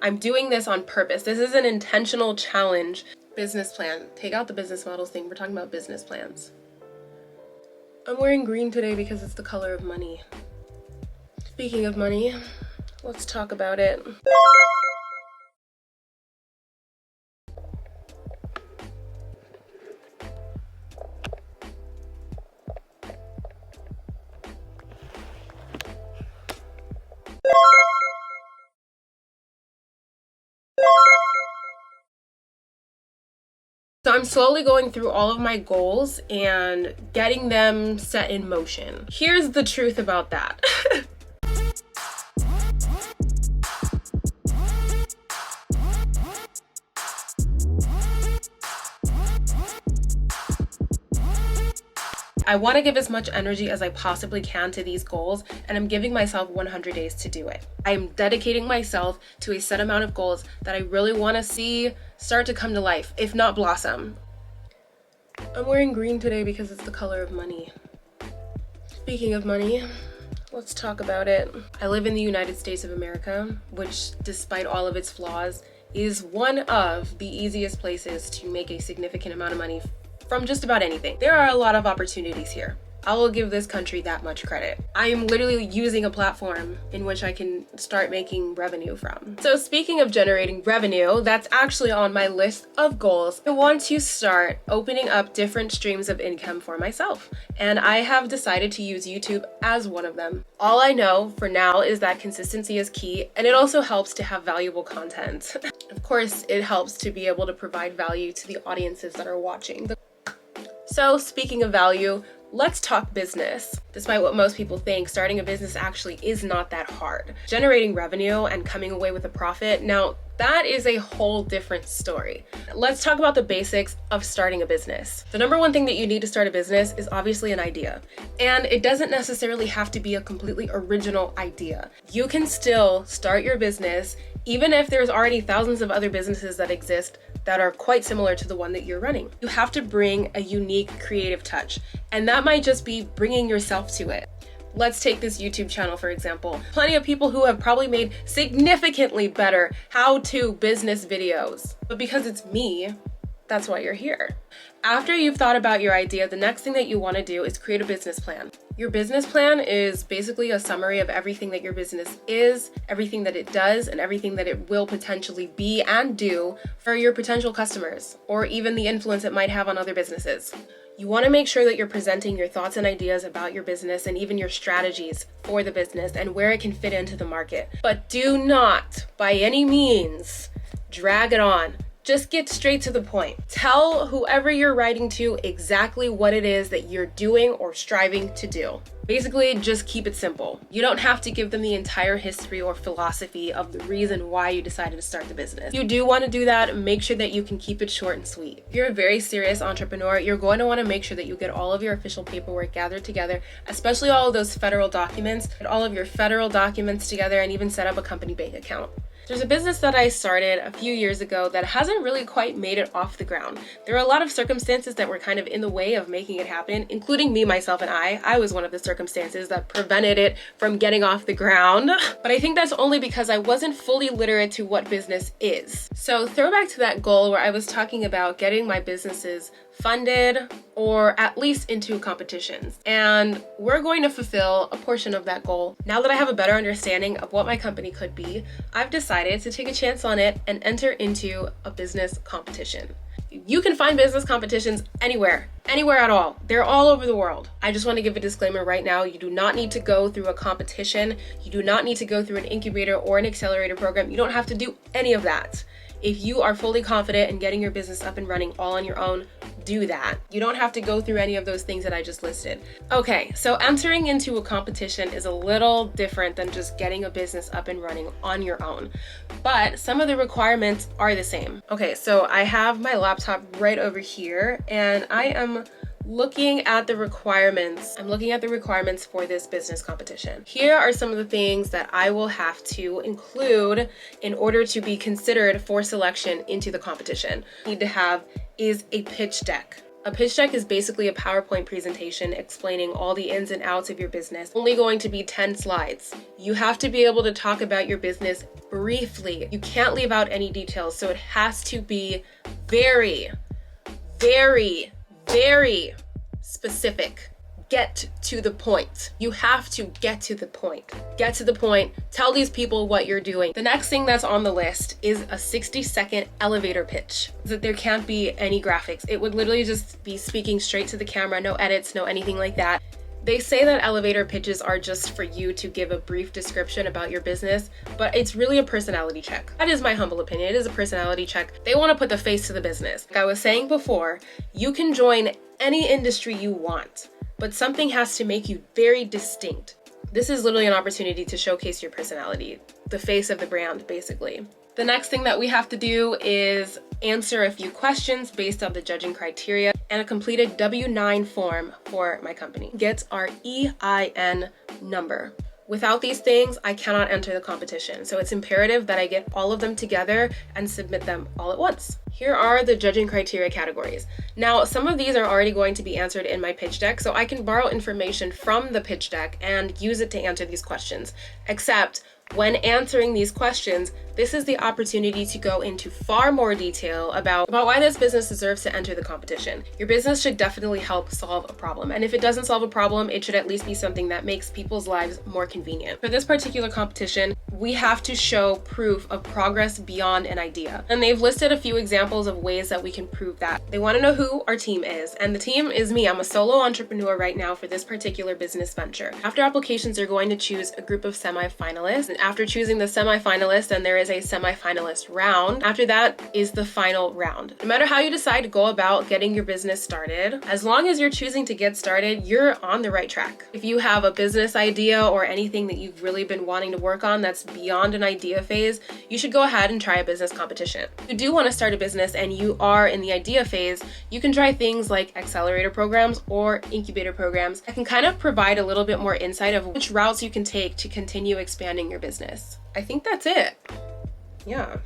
I'm doing this on purpose. This is an intentional challenge. Business plan. Take out the business models thing. We're talking about business plans. I'm wearing green today because it's the color of money. Speaking of money, let's talk about it. So I'm slowly going through all of my goals and getting them set in motion. Here's the truth about that. I want to give as much energy as I possibly can to these goals, and I'm giving myself 100 days to do it. I am dedicating myself to a set amount of goals that I really want to see start to come to life, if not blossom. I'm wearing green today because it's the color of money. Speaking of money, let's talk about it. I live in the United States of America, which, despite all of its flaws, is one of the easiest places to make a significant amount of money from just about anything. There are a lot of opportunities here. I will give this country that much credit. I am literally using a platform in which I can start making revenue from. So speaking of generating revenue, that's actually on my list of goals. I want to start opening up different streams of income for myself. And I have decided to use YouTube as one of them. All I know for now is that consistency is key, and it also helps to have valuable content. Of course, it helps to be able to provide value to the audiences that are watching. So speaking of value, let's talk business. Despite what most people think, starting a business actually is not that hard. Generating revenue and coming away with a profit, now that is a whole different story. Let's talk about the basics of starting a business. The number one thing that you need to start a business is obviously an idea. And it doesn't necessarily have to be a completely original idea. You can still start your business even if there's already thousands of other businesses that exist that are quite similar to the one that you're running. You have to bring a unique creative touch, and that might just be bringing yourself to it. Let's take this YouTube channel, for example. Plenty of people who have probably made significantly better how-to business videos, but because it's me, that's why you're here. After you've thought about your idea, the next thing that you want to do is create a business plan. Your business plan is basically a summary of everything that your business is, everything that it does, and everything that it will potentially be and do for your potential customers, or even the influence it might have on other businesses. You want to make sure that you're presenting your thoughts and ideas about your business and even your strategies for the business and where it can fit into the market. But do not, by any means, drag it on. Just get straight to the point. Tell whoever you're writing to exactly what it is that you're doing or striving to do. Basically, just keep it simple. You don't have to give them the entire history or philosophy of the reason why you decided to start the business. If you do want to do that, make sure that you can keep it short and sweet. If you're a very serious entrepreneur, you're going to want to make sure that you get all of your official paperwork gathered together, especially all of those federal documents, get all of your federal documents together, and even set up a company bank account. There's a business that I started a few years ago that hasn't really quite made it off the ground. There are a lot of circumstances that were kind of in the way of making it happen, including me, myself, and I was one of the circumstances that prevented it from getting off the ground. But I think that's only because I wasn't fully literate to what business is. So throwback to that goal where I was talking about getting my businesses funded or at least into competitions. And we're going to fulfill a portion of that goal. Now that I have a better understanding of what my company could be, I've decided to take a chance on it and enter into a business competition. You can find business competitions anywhere at all. They're all over the world. I just want to give a disclaimer right now. You do not need to go through a competition. You do not need to go through an incubator or an accelerator program. You don't have to do any of that. If you are fully confident in getting your business up and running all on your own, do that. You don't have to go through any of those things that I just listed. Okay, so entering into a competition is a little different than just getting a business up and running on your own, but some of the requirements are the same. Okay, so I have my laptop right over here and I am looking at the requirements. I'm looking at the requirements for this business competition. Here are some of the things that I will have to include in order to be considered for selection into the competition. What you need to have is a pitch deck. A pitch deck is basically a PowerPoint presentation explaining all the ins and outs of your business. Only going to be 10 slides. You have to be able to talk about your business briefly. You can't leave out any details, so it has to be very, very, very specific. Get to the point. You have to get to the point. Get to the point. Tell these people what you're doing. The next thing that's on the list is a 60-second elevator pitch. That there can't be any graphics. It would literally just be speaking straight to the camera, no edits, no anything like that. They say that elevator pitches are just for you to give a brief description about your business, but it's really a personality check. That is my humble opinion. It is a personality check. They want to put the face to the business. Like I was saying before, you can join any industry you want, but something has to make you very distinct. This is literally an opportunity to showcase your personality, the face of the brand, basically. The next thing that we have to do is answer a few questions based on the judging criteria and a completed W-9 form for my company. Get our EIN number. Without these things, I cannot enter the competition. So it's imperative that I get all of them together and submit them all at once. Here are the judging criteria categories. Now, some of these are already going to be answered in my pitch deck, so I can borrow information from the pitch deck and use it to answer these questions. Except when answering these questions, this is the opportunity to go into far more detail about why this business deserves to enter the competition. Your business should definitely help solve a problem. And if it doesn't solve a problem, it should at least be something that makes people's lives more convenient. For this particular competition, we have to show proof of progress beyond an idea. And they've listed a few examples of ways that we can prove that. They want to know who our team is. And the team is me. I'm a solo entrepreneur right now for this particular business venture. After applications, they're going to choose a group of semi-finalists. And after choosing the semi-finalists, then there is a semi-finalist round. After that is the final round. No matter how you decide to go about getting your business started, as long as you're choosing to get started, you're on the right track. If you have a business idea or anything that you've really been wanting to work on that's beyond an idea phase, you should go ahead and try a business competition. If you do want to start a business and you are in the idea phase, you can try things like accelerator programs or incubator programs that can kind of provide a little bit more insight of which routes you can take to continue expanding your business. I think that's it. Yeah.